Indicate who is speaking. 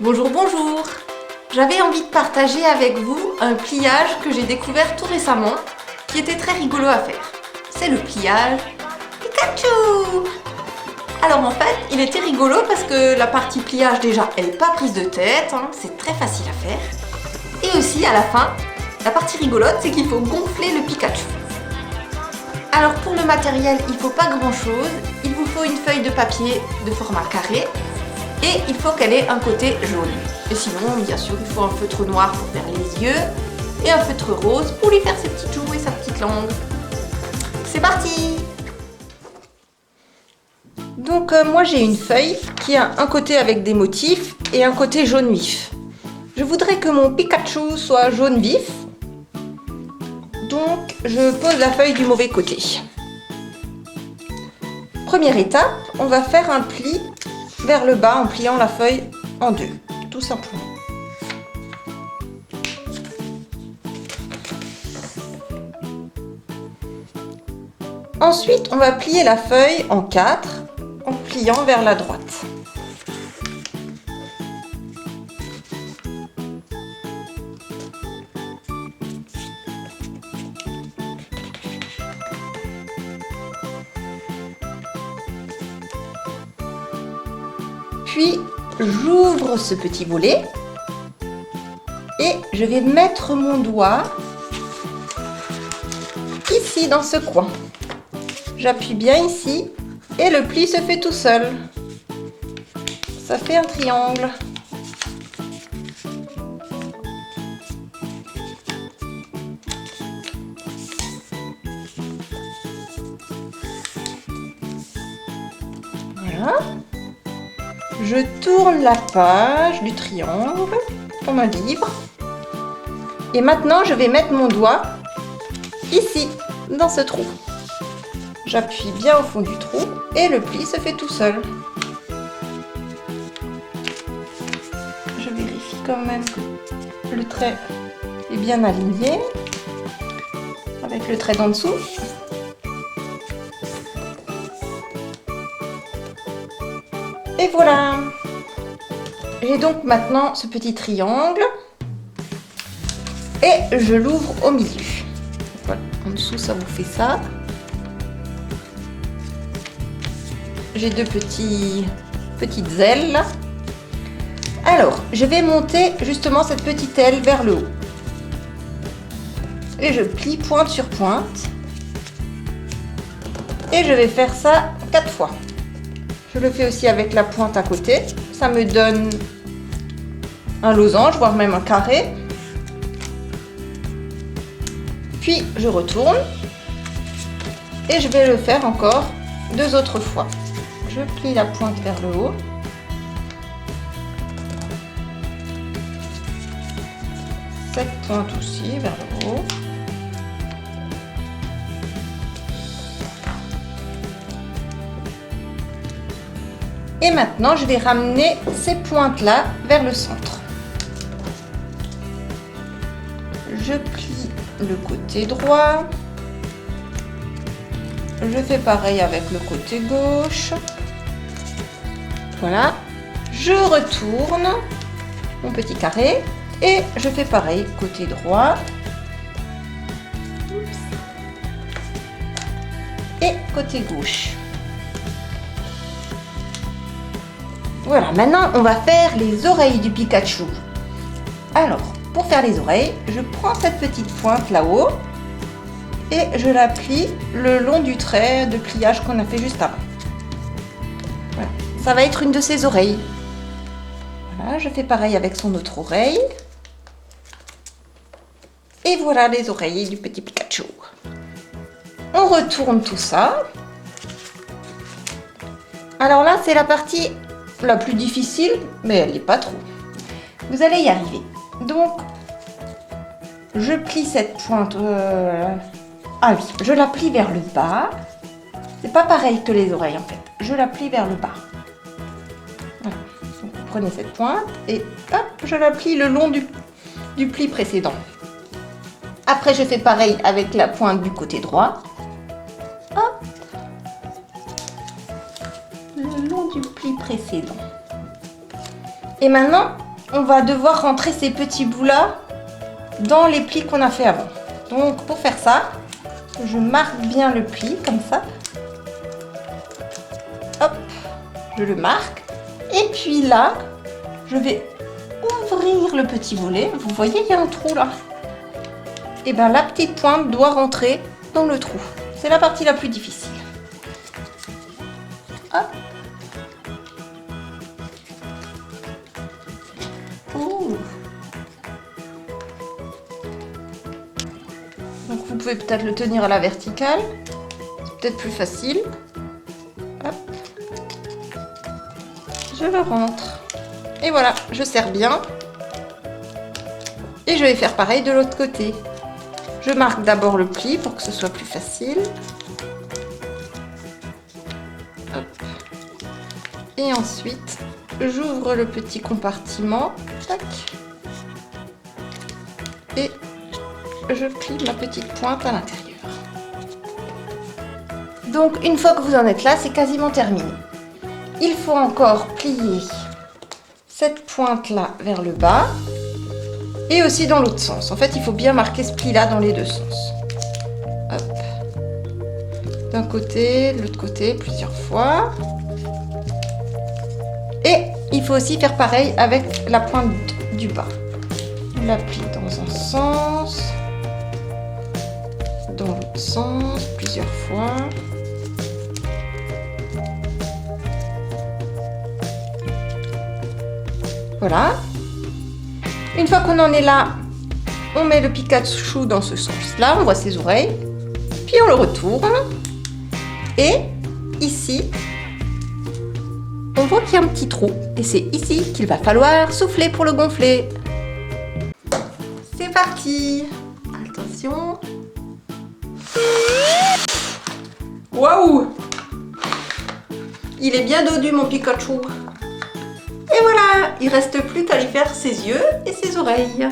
Speaker 1: Bonjour, bonjour! J'avais envie de partager avec vous un pliage que j'ai découvert tout récemment qui était très rigolo à faire. C'est le pliage Pikachu! Alors en fait, il était rigolo parce que la partie pliage déjà, elle n'est pas prise de tête, hein, c'est très facile à faire. Et aussi à la fin, la partie rigolote, c'est qu'il faut gonfler le Pikachu. Alors pour le matériel, il ne faut pas grand chose, il vous faut une feuille de papier de format carré et il faut qu'elle ait un côté jaune. Et sinon, bien sûr, il faut un feutre noir pour faire les yeux et un feutre rose pour lui faire ses petites joues et sa petite langue. C'est parti! Donc moi j'ai une feuille qui a un côté avec des motifs et un côté jaune vif. Je voudrais que mon Pikachu soit jaune vif. Donc je pose la feuille du mauvais côté. Première étape, on va faire un pli vers le bas en pliant la feuille en deux, tout simplement. Ensuite, on va plier la feuille en quatre en pliant vers la droite. Puis, j'ouvre ce petit volet et je vais mettre mon doigt ici dans ce coin. J'appuie bien ici et le pli se fait tout seul. Ça fait un triangle. Voilà. Je tourne la page du triangle comme un livre. Et maintenant, je vais mettre mon doigt ici, dans ce trou. J'appuie bien au fond du trou et le pli se fait tout seul. Je vérifie quand même que le trait est bien aligné avec le trait d'en dessous. Et voilà! J'ai donc maintenant ce petit triangle et je l'ouvre au milieu. Voilà, en dessous ça vous fait ça. J'ai deux petites ailes là. Alors, je vais monter justement cette petite aile vers le haut. Et je plie pointe sur pointe. Et je vais faire ça 4 fois. Je le fais aussi avec la pointe à côté. Ça me donne un losange, voire même un carré. Puis je retourne. Et je vais le faire encore 2 autres fois. Je plie la pointe vers le haut. Cette pointe aussi vers le haut. Et maintenant, je vais ramener ces pointes-là vers le centre. Je plie le côté droit. Je fais pareil avec le côté gauche. Voilà. Je retourne mon petit carré et je fais pareil côté droit. Et côté gauche. Voilà, maintenant on va faire les oreilles du Pikachu. Alors, pour faire les oreilles, je prends cette petite pointe là-haut et je la plie le long du trait de pliage qu'on a fait juste avant. Voilà, ça va être une de ses oreilles. Voilà, je fais pareil avec son autre oreille. Et voilà les oreilles du petit Pikachu. On retourne tout ça. Alors là, c'est la partie la plus difficile, mais elle n'est pas trop. Vous allez y arriver. Donc, je plie cette pointe. Ah oui, je la plie vers le bas. C'est pas pareil que les oreilles en fait. Je la plie vers le bas. Voilà. Donc, vous prenez cette pointe et hop, je la plie le long du pli précédent. Après, je fais pareil avec la pointe du côté droit. Hop. Le long du pli précédent. Et maintenant, on va devoir rentrer ces petits bouts-là dans les plis qu'on a fait avant. Donc pour faire ça, je marque bien le pli comme ça. Hop, je le marque. Et puis là, je vais ouvrir le petit volet. Vous voyez, il y a un trou là. Et bien la petite pointe doit rentrer dans le trou. C'est la partie la plus difficile. Hop. Ouh. Donc vous pouvez peut-être le tenir à la verticale. C'est peut-être plus facile. Hop. Je le rentre. Et voilà, je serre bien. Et je vais faire pareil de l'autre côté. Je marque d'abord le pli pour que ce soit plus facile. Hop. Et ensuite, j'ouvre le petit compartiment. Tac. Et je plie ma petite pointe à l'intérieur. Donc, une fois que vous en êtes là, c'est quasiment terminé. Il faut encore plier cette pointe-là vers le bas. Et aussi dans l'autre sens. En fait, il faut bien marquer ce pli-là dans les deux sens. Hop. D'un côté, de l'autre côté, plusieurs fois. Et il faut aussi faire pareil avec la pointe du bas. On la plie dans un sens. Dans l'autre sens, plusieurs fois. Voilà. Une fois qu'on en est là, on met le Pikachu dans ce sens-là, on voit ses oreilles, puis on le retourne. Et ici, on voit qu'il y a un petit trou. Et c'est ici qu'il va falloir souffler pour le gonfler. C'est parti! Attention! Waouh! Il est bien dodu mon Pikachu! Et voilà, il reste plus qu'à lui faire ses yeux et ses oreilles.